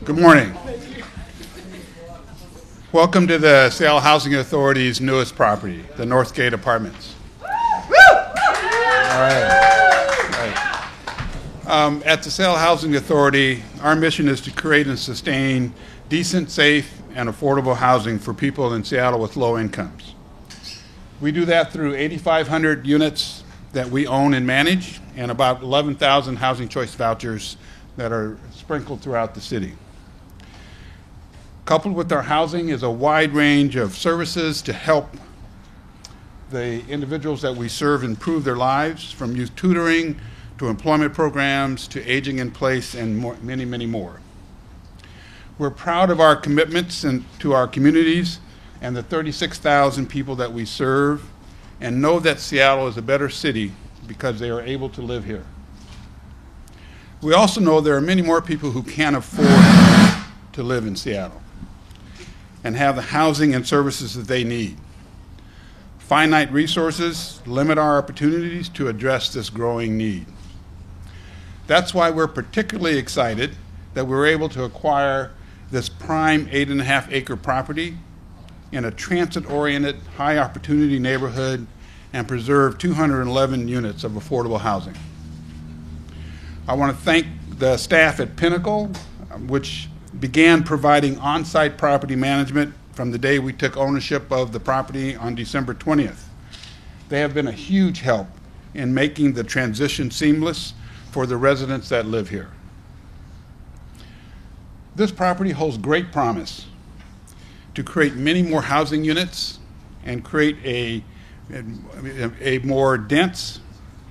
Good morning. Welcome to the Seattle Housing Authority's newest property, the Northgate Apartments. All right. At the Seattle Housing Authority, our mission is to create and sustain decent, safe, and affordable housing for people in Seattle with low incomes. We do that through 8,500 units that we own and manage, and about 11,000 Housing Choice vouchers that are sprinkled throughout the city. Coupled with our housing is a wide range of services to help the individuals that we serve improve their lives, from youth tutoring to employment programs to aging in place and many, many more. We're proud of our commitments to our communities and the 36,000 people that we serve, and know that Seattle is a better city because they are able to live here. We also know there are many more people who can't afford to live in Seattle and have the housing and services that they need. Finite resources limit our opportunities to address this growing need. That's why we're particularly excited that we were able to acquire this prime 8.5-acre property in a transit-oriented, high-opportunity neighborhood and preserve 211 units of affordable housing. I want to thank the staff at Pinnacle, which began providing on-site property management from the day we took ownership of the property on December 20th. They have been a huge help in making the transition seamless for the residents that live here. This property holds great promise to create many more housing units and create a more dense,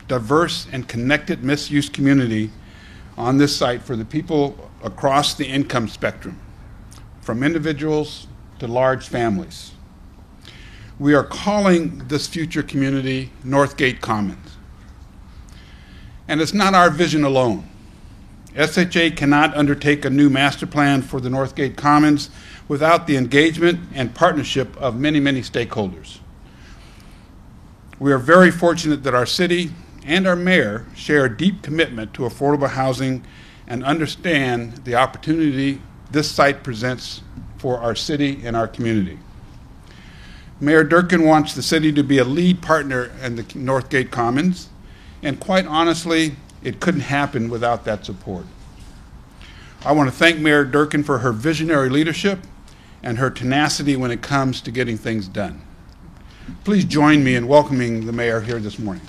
diverse, and connected mixed-use community on this site for the people across the income spectrum, from individuals to large families. We are calling this future community Northgate Commons. And it's not our vision alone. SHA cannot undertake a new master plan for the Northgate Commons without the engagement and partnership of many, many stakeholders. We are very fortunate that our city and our mayor share a deep commitment to affordable housing and understand the opportunity this site presents for our city and our community. Mayor Durkan wants the city to be a lead partner in the Northgate Commons, and quite honestly, it couldn't happen without that support. I want to thank Mayor Durkan for her visionary leadership and her tenacity when it comes to getting things done. Please join me in welcoming the mayor here this morning.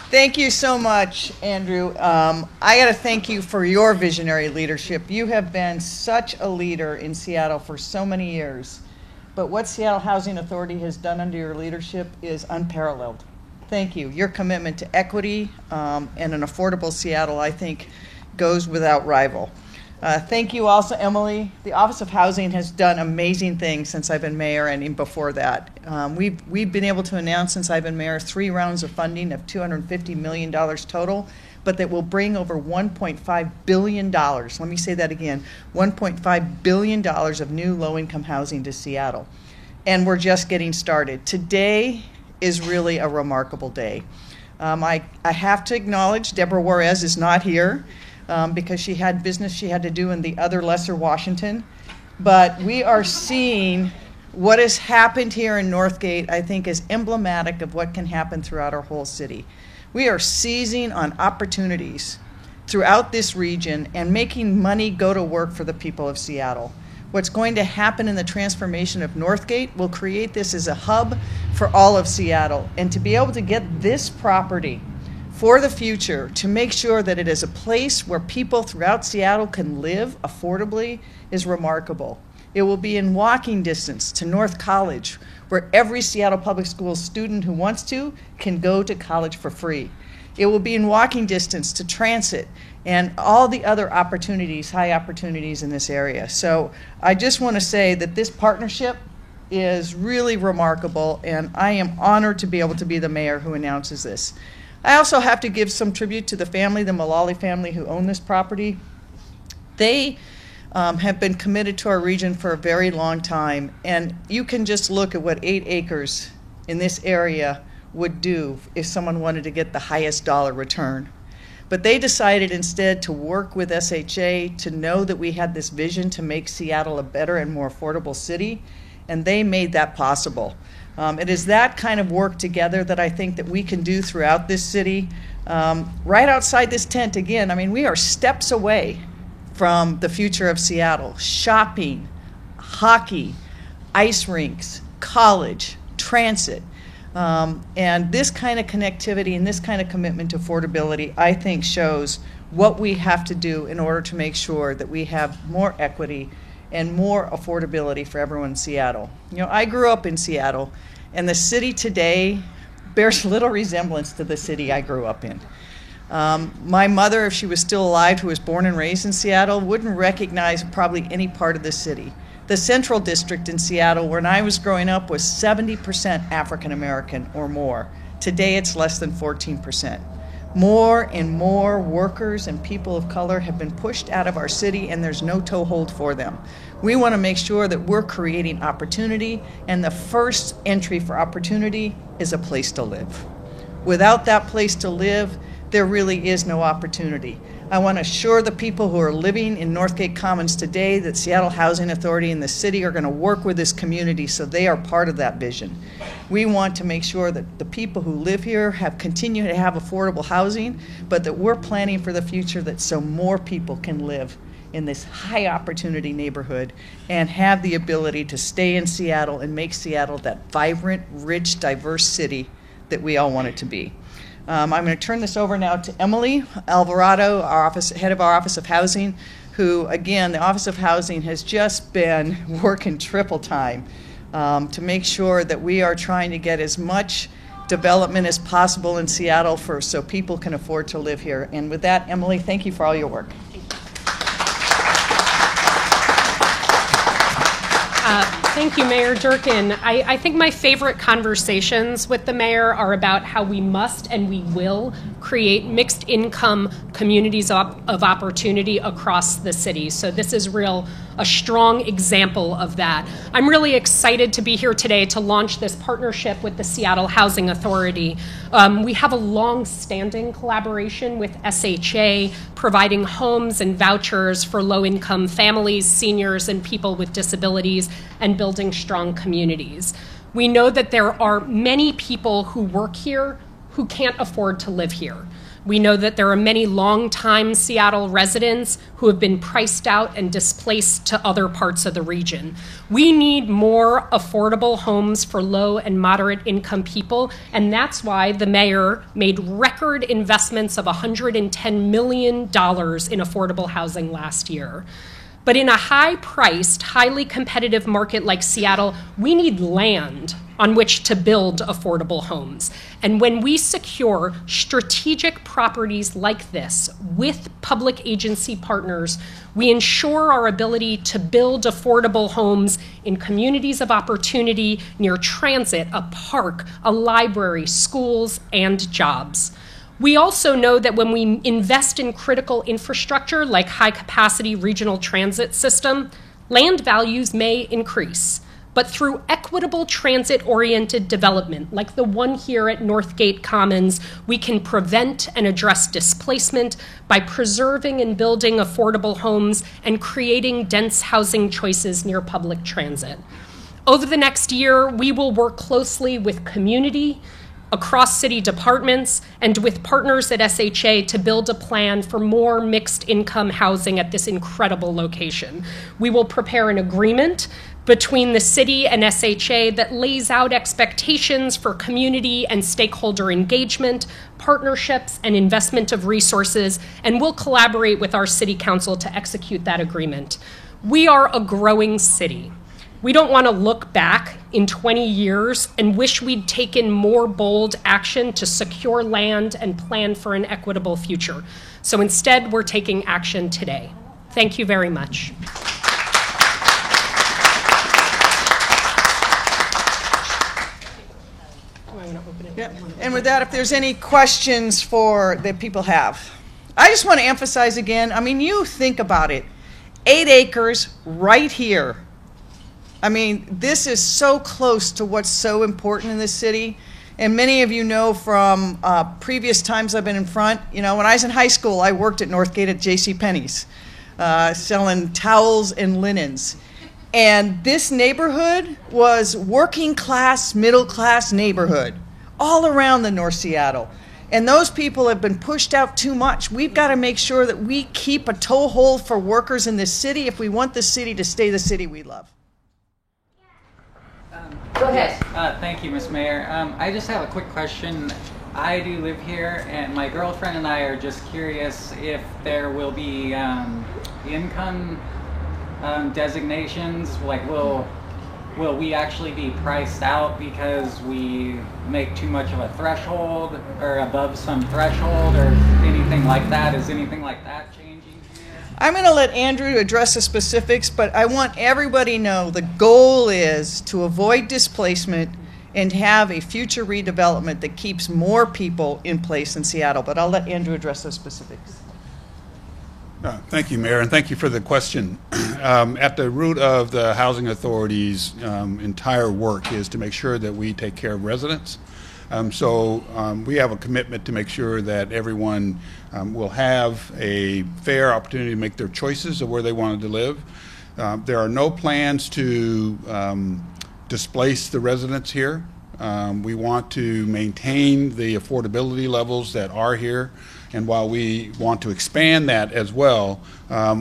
Thank you so much, Andrew. I got to thank you for your visionary leadership. You have been such a leader in Seattle for so many years. But what Seattle Housing Authority has done under your leadership is unparalleled. Thank you. Your commitment to equity and an affordable Seattle, I think, goes without rival. Thank you also, Emily. The Office of Housing has done amazing things since I've been mayor and even before that. We've been able to announce since I've been mayor 3 rounds of funding of $250 million total, but that will bring over $1.5 billion, let me say that again, $1.5 billion of new low-income housing to Seattle. And we're just getting started. Today is really a remarkable day. I have to acknowledge Deborah Juarez is not here because she had business she had to do in the other lesser Washington. But we are seeing what has happened here in Northgate, I think, is emblematic of what can happen throughout our whole city. We are seizing on opportunities throughout this region and making money go to work for the people of Seattle. What's going to happen in the transformation of Northgate will create this as a hub for all of Seattle. And to be able to get this property for the future, to make sure that it is a place where people throughout Seattle can live affordably, is remarkable. It will be in walking distance to North College, where every Seattle Public Schools student who wants to can go to college for free. It will be in walking distance to transit and all the other opportunities, high opportunities in this area. So I just want to say that this partnership is really remarkable, and I am honored to be able to be the mayor who announces this. I also have to give some tribute to the family, the Mullally family, who own this property. They have been committed to our region for a very long time, and you can just look at what 8 acres in this area would do if someone wanted to get the highest dollar return. But they decided instead to work with SHA to know that we had this vision to make Seattle a better and more affordable city, and they made that possible. It is that kind of work together that I think that we can do throughout this city. Right outside this tent, again, I mean, we are steps away from the future of Seattle. Shopping, hockey, ice rinks, college, transit. And this kind of connectivity and this kind of commitment to affordability, I think, shows what we have to do in order to make sure that we have more equity and more affordability for everyone in Seattle. You know, I grew up in Seattle, and the city today bears little resemblance to the city I grew up in. My mother, if she was still alive, who was born and raised in Seattle, wouldn't recognize probably any part of the city. The Central District in Seattle, when I was growing up, was 70% African American or more. Today it's less than 14%. More and more workers and people of color have been pushed out of our city, and there's no toehold for them. We want to make sure that we're creating opportunity, and the first entry for opportunity is a place to live. Without that place to live, there really is no opportunity. I want to assure the people who are living in Northgate Commons today that Seattle Housing Authority and the city are going to work with this community so they are part of that vision. We want to make sure that the people who live here continue to have affordable housing, but that we're planning for the future that so more people can live in this high opportunity neighborhood and have the ability to stay in Seattle and make Seattle that vibrant, rich, diverse city that we all want it to be. I'm going to turn this over now to Emily Alvarado, head of our Office of Housing, who, again, the Office of Housing has just been working triple time to make sure that we are trying to get as much development as possible in Seattle so people can afford to live here. And with that, Emily, thank you for all your work. Thank you, Mayor Durkin. I think my favorite conversations with the mayor are about how we must and we will create mixed income communities of opportunity across the city. So this is a strong example of that. I'm really excited to be here today to launch this partnership with the Seattle Housing Authority. We have a long-standing collaboration with SHA, providing homes and vouchers for low-income families, seniors, and people with disabilities, and building strong communities. We know that there are many people who work here who can't afford to live here. We know that there are many longtime Seattle residents who have been priced out and displaced to other parts of the region. We need more affordable homes for low and moderate income people, and that's why the mayor made record investments of $110 million in affordable housing last year. But in a high-priced, highly competitive market like Seattle, we need land on which to build affordable homes. And when we secure strategic properties like this with public agency partners, we ensure our ability to build affordable homes in communities of opportunity near transit, a park, a library, schools, and jobs. We also know that when we invest in critical infrastructure like high-capacity regional transit system, land values may increase. But through equitable transit-oriented development, like the one here at Northgate Commons, we can prevent and address displacement by preserving and building affordable homes and creating dense housing choices near public transit. Over the next year, we will work closely with community, across city departments, and with partners at SHA to build a plan for more mixed income housing at this incredible location. We will prepare an agreement between the city and SHA that lays out expectations for community and stakeholder engagement, partnerships, and investment of resources, and we'll collaborate with our city council to execute that agreement. We are a growing city. We don't want to look back in 20 years and wish we'd taken more bold action to secure land and plan for an equitable future. So instead, we're taking action today. Thank you very much. Yep. And with that, if there's any questions that people have, I just want to emphasize again, I mean, you think about it, 8 acres right here. I mean, this is so close to what's so important in this city. And many of you know from previous times I've been in front, you know, when I was in high school, I worked at Northgate at J.C. Penney's, selling towels and linens. And this neighborhood was working class, middle class neighborhood all around the North Seattle. And those people have been pushed out too much. We've got to make sure that we keep a toehold for workers in this city if we want this city to stay the city we love. Go ahead. Thank you, Ms. Mayor. I just have a quick question. I do live here, and my girlfriend and I are just curious if there will be income designations. Like, will we actually be priced out because we make too much of a threshold or above some threshold or anything like that? Is anything like that changing here? I'm going to let Andrew address the specifics, but I want everybody to know the goal is to avoid displacement and have a future redevelopment that keeps more people in place in Seattle. But I'll let Andrew address those specifics. Thank you, Mayor, and thank you for the question. At the root of the Housing Authority's entire work is to make sure that we take care of residents. So we have a commitment to make sure that everyone will have a fair opportunity to make their choices of where they wanted to live. There are no plans to displace the residents here. We want to maintain the affordability levels that are here. And while we want to expand that as well,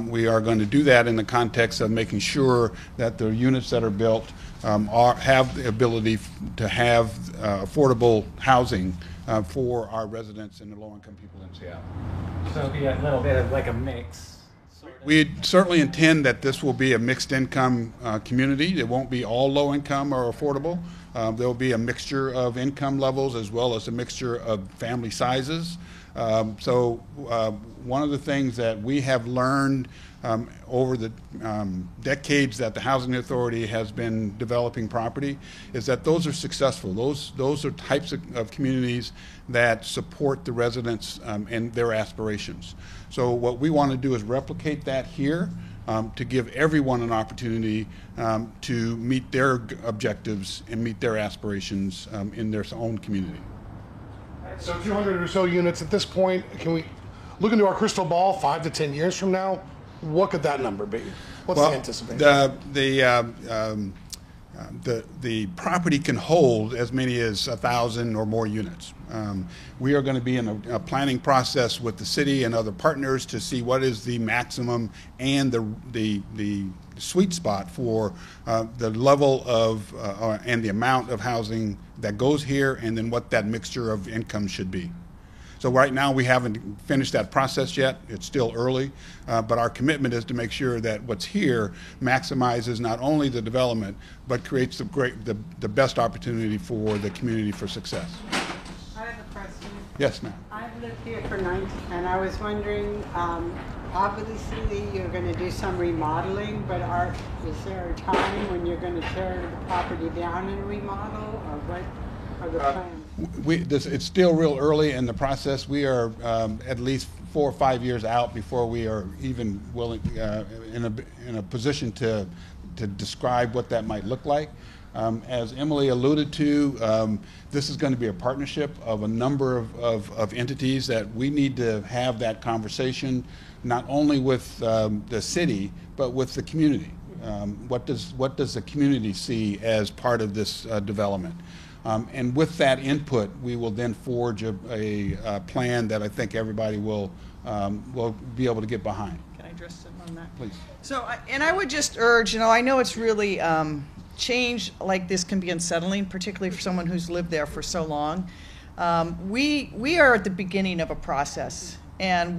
we are going to do that in the context of making sure that the units that are built have the ability to have affordable housing for our residents and the low-income people in Seattle. So it'll be a little bit of like a mix. We certainly intend that this will be a mixed-income community. It won't be all low-income or affordable. There will be a mixture of income levels as well as a mixture of family sizes. So one of the things that we have learned over the decades that the Housing Authority has been developing property is that those are successful. Those are types of communities that support the residents and their aspirations. So what we want to do is replicate that here to give everyone an opportunity to meet their objectives and meet their aspirations in their own community. So 200 or so units at this point. Can we look into our crystal ball 5 to 10 years from now? What could that number be? What's the anticipation? The property can hold as many as 1,000 or more units. We are going to be in a planning process with the city and other partners to see what is the maximum and the sweet spot for the level of and the amount of housing that goes here, and then what that mixture of income should be. So right now we haven't finished that process yet. It's still early, but our commitment is to make sure that what's here maximizes not only the development, but creates the best opportunity for the community for success. I have a question. Yes, ma'am. I've lived here for 19, and I was wondering, obviously you're going to do some remodeling, but is there a time when you're going to tear the property down and remodel, or what are the plans? It's still real early in the process. We are at least 4 or 5 years out before we are even willing in a position to describe what that might look like. As Emily alluded to, this is going to be a partnership of a number of entities that we need to have that conversation, not only with the city, but with the community. What does the community see as part of this development? And with that input, we will then forge a plan that I think everybody will be able to get behind. Can I address them on that? Please. So, and I would just urge, I know it's really, change like this can be unsettling, particularly for someone who's lived there for so long. We are at the beginning of a process. And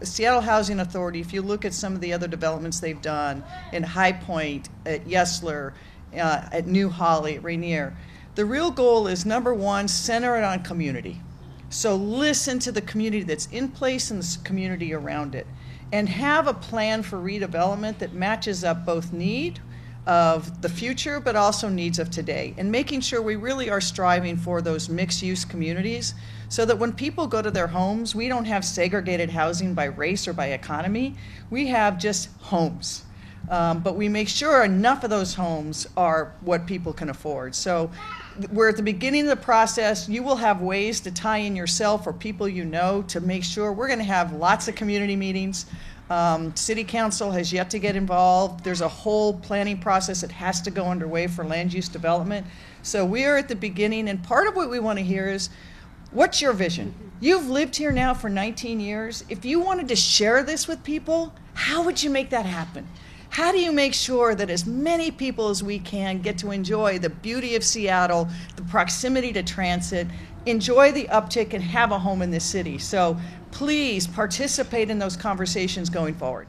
Seattle Housing Authority, if you look at some of the other developments they've done in High Point, at Yesler, at New Holly, at Rainier, the real goal is, number one, center it on community. So listen to the community that's in place and the community around it, and have a plan for redevelopment that matches up both need of the future but also needs of today, and making sure we really are striving for those mixed-use communities so that when people go to their homes, we don't have segregated housing by race or by economy. We have just homes. But we make sure enough of those homes are what people can afford. So we're at the beginning of the process. You will have ways to tie in yourself or people you know to make sure. We're going to have lots of community meetings. City Council has yet to get involved. There's a whole planning process that has to go underway for land use development. So we are at the beginning, and part of what we want to hear is, what's your vision? You've lived here now for 19 years. If you wanted to share this with people, how would you make that happen? How do you make sure that as many people as we can get to enjoy the beauty of Seattle, the proximity to transit, enjoy the uptick, and have a home in this city? So please participate in those conversations going forward.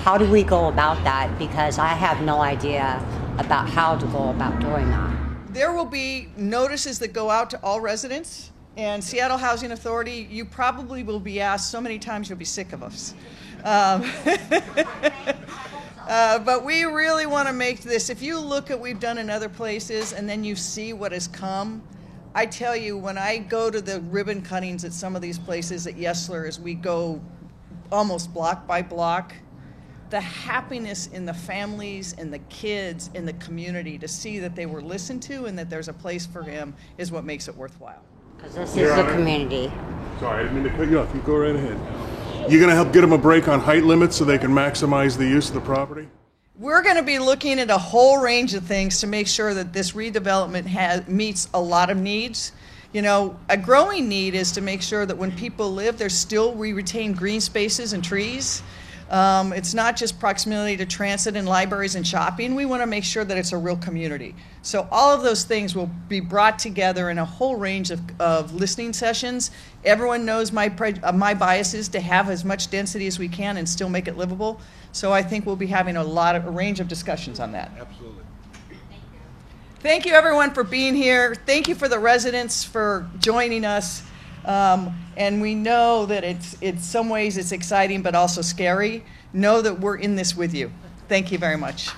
How do we go about that? Because I have no idea about how to go about doing that. There will be notices that go out to all residents, and Seattle Housing Authority, you probably will be asked so many times you'll be sick of us. But we really want to make this, if you look at what we've done in other places and then you see what has come, I tell you, when I go to the ribbon cuttings at some of these places at Yesler, as we go almost block by block, the happiness in the families and the kids in the community to see that they were listened to and that there's a place for him is what makes it worthwhile. Because this is the community. Sorry, I didn't mean to cut you off. You go right ahead. You going to help get them a break on height limits so they can maximize the use of the property? We're going to be looking at a whole range of things to make sure that this redevelopment meets a lot of needs. You know, a growing need is to make sure that when people live, we retain green spaces and trees. It's not just proximity to transit and libraries and shopping. We want to make sure that it's a real community. So all of those things will be brought together in a whole range of listening sessions. Everyone knows my bias is to have as much density as we can and still make it livable. So I think we'll be having a range of discussions on that. Absolutely. Thank you, everyone, for being here. Thank you for the residents for joining us. And we know that in some ways it's exciting but also scary. Know that we're in this with you. Thank you very much.